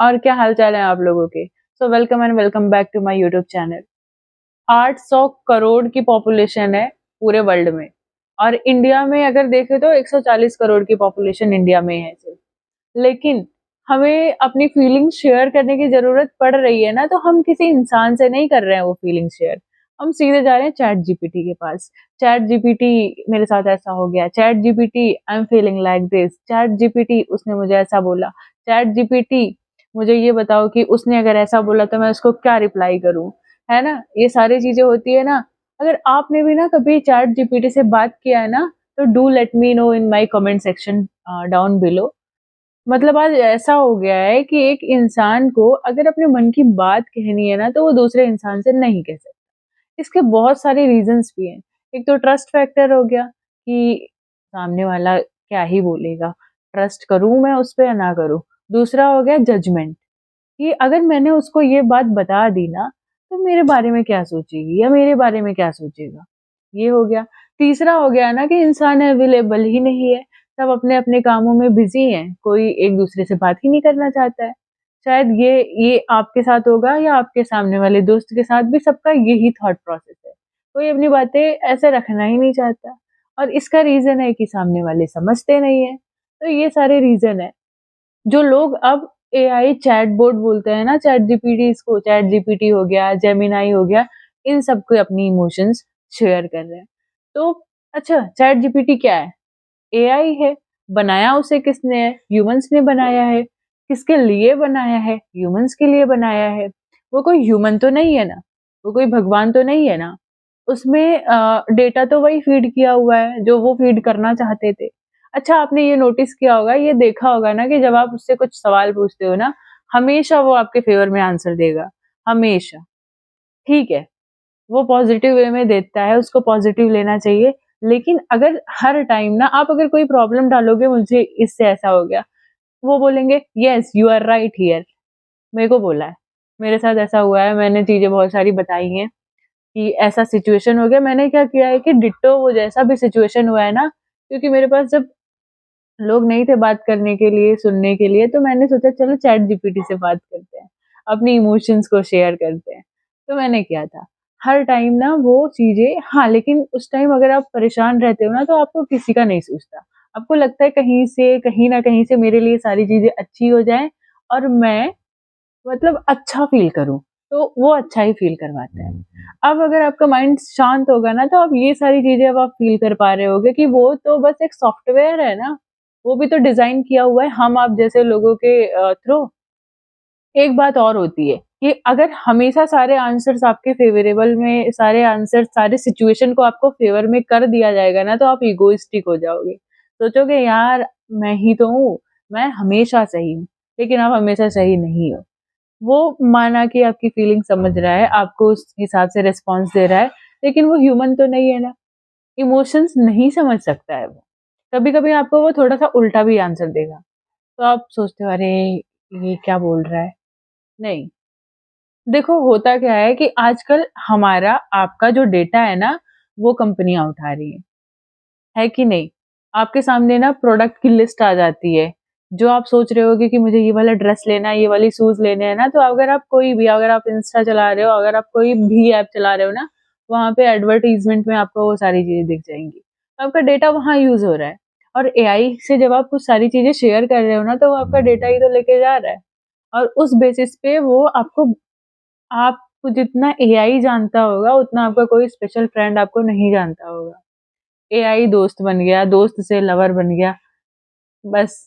और क्या हाल चाल है आप लोगों के। So welcome and welcome back to my YouTube channel. 800 crore की पॉपुलेशन है पूरे वर्ल्ड में, और इंडिया में अगर देखें तो 140 करोड़ की पॉपुलेशन इंडिया में है सिर्फ। लेकिन हमें अपनी फीलिंग्स शेयर करने की जरूरत पड़ रही है ना, तो हम किसी इंसान से नहीं कर रहे हैं वो फीलिंग्स शेयर। हम सीधे जा रहे हैं चैट जीपीटी के पास। चैट जीपीटी, मेरे साथ ऐसा हो गया। Chat GPT, I am feeling like this. Chat GPT, उसने मुझे ऐसा बोला। चैट जीपीटी, मुझे ये बताओ कि उसने अगर ऐसा बोला तो मैं उसको क्या रिप्लाई करूं। है ना, ये सारी चीजें होती है ना। अगर आपने भी ना कभी चैट जीपीटी से बात किया है ना, तो do let me know in my comment section down below. मतलब आज ऐसा हो गया है कि एक इंसान को अगर अपने मन की बात कहनी है ना, तो वो दूसरे इंसान से नहीं कह सकता। इसके बहुत सारे रीजंस भी हैं। एक तो ट्रस्ट फैक्टर हो गया कि सामने वाला क्या ही बोलेगा, ट्रस्ट करूं मैं उस पर या ना करूं। दूसरा हो गया जजमेंट, कि अगर मैंने उसको ये बात बता दी ना, तो मेरे बारे में क्या सोचेगी या मेरे बारे में क्या सोचेगा। ये हो गया। तीसरा हो गया ना कि इंसान अवेलेबल ही नहीं है। सब अपने अपने कामों में बिजी हैं, कोई एक दूसरे से बात ही नहीं करना चाहता है। शायद ये आपके साथ होगा या आपके सामने वाले दोस्त के साथ भी सबका यही थॉट प्रोसेस है। कोई अपनी बातें ऐसे रखना ही नहीं चाहता, और इसका रीजन है कि सामने वाले समझते नहीं है। तो ये सारे रीजन है। जो लोग अब एआई चैटबॉट बोलते हैं ना, चैट जीपीटी, इसको चैट जीपीटी हो गया, जेमिनाई हो गया, इन सबको अपनी इमोशंस शेयर कर रहे हैं। तो अच्छा, चैट जीपीटी क्या है? एआई है। बनाया उसे किसने है? ह्यूमंस ने बनाया है। किसके लिए बनाया है? ह्यूमंस के लिए बनाया है। वो कोई ह्यूमन तो नहीं है ना, वो कोई भगवान तो नहीं है ना। उसमें डेटा तो वही फीड किया हुआ है जो वो फीड करना चाहते थे। अच्छा, आपने ये नोटिस किया होगा, ये देखा होगा ना कि जब आप उससे कुछ सवाल पूछते हो ना, हमेशा वो आपके फेवर में आंसर देगा। हमेशा। ठीक है, वो पॉजिटिव वे में देता है, उसको पॉजिटिव लेना चाहिए। लेकिन अगर हर टाइम ना आप अगर कोई प्रॉब्लम डालोगे, मुझे इससे ऐसा हो गया, वो बोलेंगे yes you are right here. मेरे को बोला है, मेरे साथ ऐसा हुआ है, मैंने चीजें बहुत सारी बताई हैं कि ऐसा सिचुएशन हो गया। मैंने क्या किया है कि डिट्टो वो जैसा भी सिचुएशन हुआ है ना, क्योंकि मेरे पास जब लोग नहीं थे बात करने के लिए, सुनने के लिए, तो मैंने सोचा चलो चैट जीपीटी से बात करते हैं, अपनी इमोशंस को शेयर करते हैं। तो मैंने किया था। हर टाइम ना वो चीजें, हाँ, लेकिन उस टाइम अगर आप परेशान रहते हो ना, तो आपको किसी का नहीं सोचता। आपको लगता है कहीं से, कहीं ना कहीं से मेरे लिए सारी चीजें अच्छी हो जाएं, और मैं मतलब अच्छा फील करूं। तो वो अच्छा ही फील करवाता है। अब अगर आपका माइंड शांत होगा ना, तो आप ये सारी चीजें अब आप फील कर पा रहे होगे कि वो तो बस एक सॉफ्टवेयर है ना, वो भी तो डिजाइन किया हुआ है हम आप जैसे लोगों के थ्रू। एक बात और होती है कि अगर हमेशा सारे आंसर्स आपके फेवरेबल में, सारे आंसर सारे सिचुएशन को आपको फेवर में कर दिया जाएगा ना, तो आप इगोइस्टिक हो जाओगे। सोचोगे यार मैं ही तो हूँ, मैं हमेशा सही हूँ। लेकिन आप हमेशा सही नहीं हो। वो माना कि आपकी फीलिंग समझ रहा है, आपको उस हिसाब से रिस्पॉन्स दे रहा है, लेकिन वो ह्यूमन तो नहीं है ना। इमोशंस नहीं समझ सकता है वो। कभी कभी आपको वो थोड़ा सा उल्टा भी आंसर देगा, तो आप सोचते हो अरे ये क्या बोल रहा है। नहीं, देखो होता क्या है कि आजकल हमारा आपका जो डेटा है ना, वो कंपनियां उठा रही है कि नहीं। आपके सामने ना प्रोडक्ट की लिस्ट आ जाती है, जो आप सोच रहे होगे कि मुझे ये वाला ड्रेस लेना है, ये वाली शूज लेने हैं ना, तो अगर आप कोई भी, अगर आप इंस्टा चला रहे हो, अगर आप कोई भी ऐप चला रहे हो ना, वहां पे एडवर्टीजमेंट में आपको वो सारी चीजें दिख जाएंगी। तो आपका डेटा वहां यूज हो रहा है। और एआई से जब आप कुछ सारी चीजें शेयर कर रहे हो ना, तो वो आपका डेटा ही तो लेके जा रहा है। और उस बेसिस पे वो आपको, आपको जितना एआई जानता होगा, उतना आपका कोई स्पेशल फ्रेंड आपको नहीं जानता होगा। एआई दोस्त बन गया, दोस्त से लवर बन गया, बस।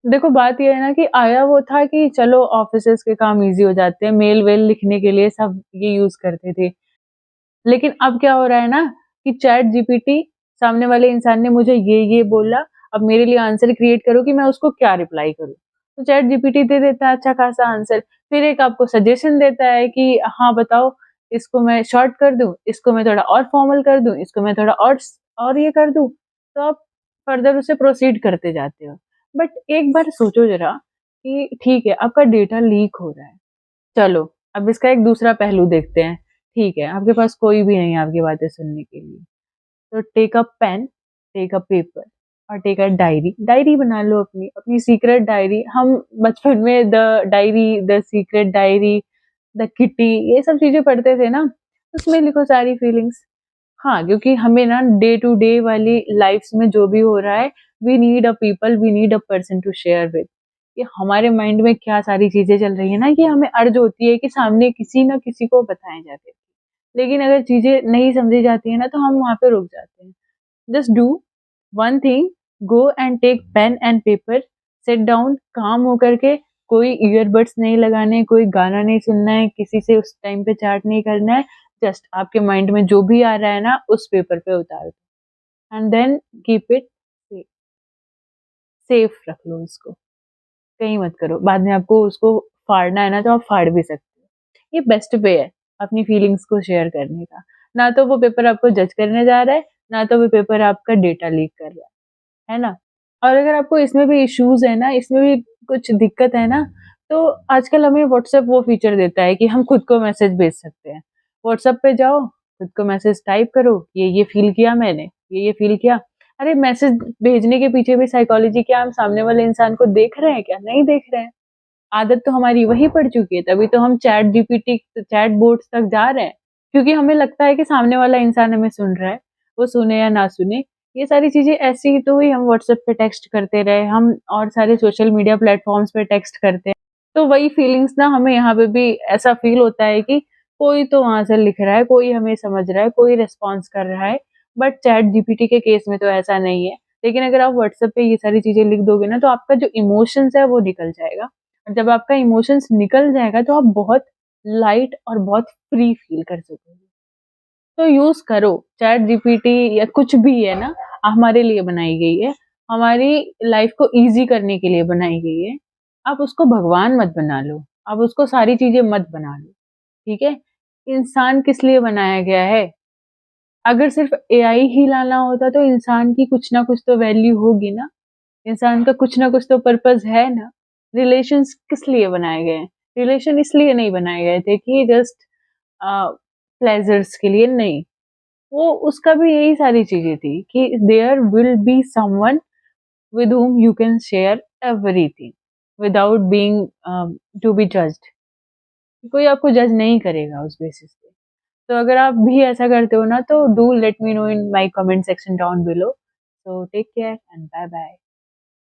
देखो बात ये है ना कि आया वो था कि चलो ऑफिसेज के काम इजी हो जाते हैं, मेल वेल लिखने के लिए सब ये यूज करते थे। लेकिन अब क्या हो रहा है ना कि चैट जीपीटी, सामने वाले इंसान ने मुझे ये बोला, अब मेरे लिए आंसर क्रिएट करो कि मैं उसको क्या रिप्लाई करूं। तो चैट जीपीटी दे देता है अच्छा खासा आंसर। फिर एक आपको सजेशन देता है कि हाँ बताओ, इसको मैं शॉर्ट कर दूं, इसको मैं थोड़ा और फॉर्मल कर दूं, इसको मैं थोड़ा और ये कर दूं। तो आप फर्दर उसे प्रोसीड करते जाते हो। बट एक बार सोचो जरा कि ठीक है, आपका डेटा लीक हो रहा है, चलो अब इसका एक दूसरा पहलू देखते हैं। ठीक है, आपके पास कोई भी नहीं है आपकी बातें सुनने के लिए, तो take a pen, take a paper, और टेक अ डायरी, डायरी बना लो अपनी, अपनी सीक्रेट डायरी। हम बचपन में the diary, the secret diary, the kitty, ये सब चीज़ें पढ़ते थे ना, उसमें लिखो सारी फीलिंग्स। हाँ, क्योंकि हमें ना डे टू डे वाली लाइफ्स में जो भी हो रहा है, we need a people, we need a person to share with. कि हमारे माइंड में क्या सारी चीज़ें चल रही है ना, कि हमें अर्ज होती है कि सामने किसी ना किसी को बताएँ जाके। लेकिन अगर चीज़ें नहीं समझी जाती है ना, तो हम वहाँ पे रुक जाते हैं। Just do one thing, go and take pen and paper, sit down, calm होकर के, कोई ईयरबड्स नहीं लगाने, कोई गाना नहीं सुनना है, किसी से उस टाइम पे चैट नहीं करना है, जस्ट आपके माइंड में जो भी आ रहा है ना, उस पेपर पे उतार दो and then keep it safe, रख लो उसको, कहीं मत करो। बाद में आपको उसको फाड़ना है ना, तो आप फाड़ भी सकते हो। ये बेस्ट वे है अपनी फीलिंग्स को शेयर करने का। ना तो वो पेपर आपको जज करने जा रहा है, ना तो वो पेपर आपका डेटा लीक कर रहा है ना? और अगर आपको इसमें भी इश्यूज़ है ना, इसमें भी कुछ दिक्कत है ना, तो आजकल हमें व्हाट्सएप वो फीचर देता है कि हम खुद को मैसेज भेज सकते हैं। व्हाट्सएप पे जाओ, खुद को मैसेज टाइप करो, ये फ़ील किया मैंने, ये फ़ील किया। अरे मैसेज भेजने के पीछे भी साइकोलॉजी क्या, हम सामने वाले इंसान को देख रहे हैं क्या? नहीं देख रहे हैं। आदत तो हमारी वही पड़ चुकी है, तभी तो हम चैट जीपीटी, चैट बोट्स तक जा रहे हैं, क्योंकि हमें लगता है कि सामने वाला इंसान हमें सुन रहा है, वो सुने या ना सुने। ये सारी चीज़ें ऐसी ही तो हुई, हम व्हाट्सएप पे टेक्स्ट करते रहे, हम और सारे सोशल मीडिया प्लेटफ़ॉर्म्स पे टेक्स्ट करते हैं। तो वही फीलिंग्स ना हमें यहाँ पे भी ऐसा फ़ील होता है कि कोई तो वहाँ से लिख रहा है, कोई हमें समझ रहा है, कोई रिस्पॉन्स कर रहा है, बट चैट जीपीटी के केस में तो ऐसा नहीं है। लेकिन अगर आप व्हाट्सएप पे ये सारी चीज़ें लिख दोगे ना, तो आपका जो इमोशंस है वो निकल जाएगा। और जब आपका इमोशंस निकल जाएगा, तो आप बहुत लाइट और बहुत फ्री फ़ील कर सकोगे। तो यूज़ करो, चैट जीपीटी या कुछ भी है ना, हमारे लिए बनाई गई है, हमारी लाइफ़ को ईज़ी करने के लिए बनाई गई है। आप उसको भगवान मत बना लो, आप उसको सारी चीज़ें मत बना लो, ठीक है? इंसान किस लिए बनाया गया है? अगर सिर्फ़ एआई ही लाना होता, तो इंसान की कुछ ना कुछ तो वैल्यू होगी ना, इंसान का कुछ ना कुछ तो पर्पज़ है ना। रिलेशंस किस लिए बनाए गए हैं? रिलेशन इसलिए नहीं बनाए गए थे कि जस्ट प्लेज़र्स के लिए, नहीं। वो उसका भी यही सारी चीज़ें थी कि there will be someone with whom you can share everything without being to be judged। कोई आपको जज नहीं करेगा उस बेसिस पे। तो अगर आप भी ऐसा करते हो ना, तो do let me know in my comment section down below. So take care and bye bye.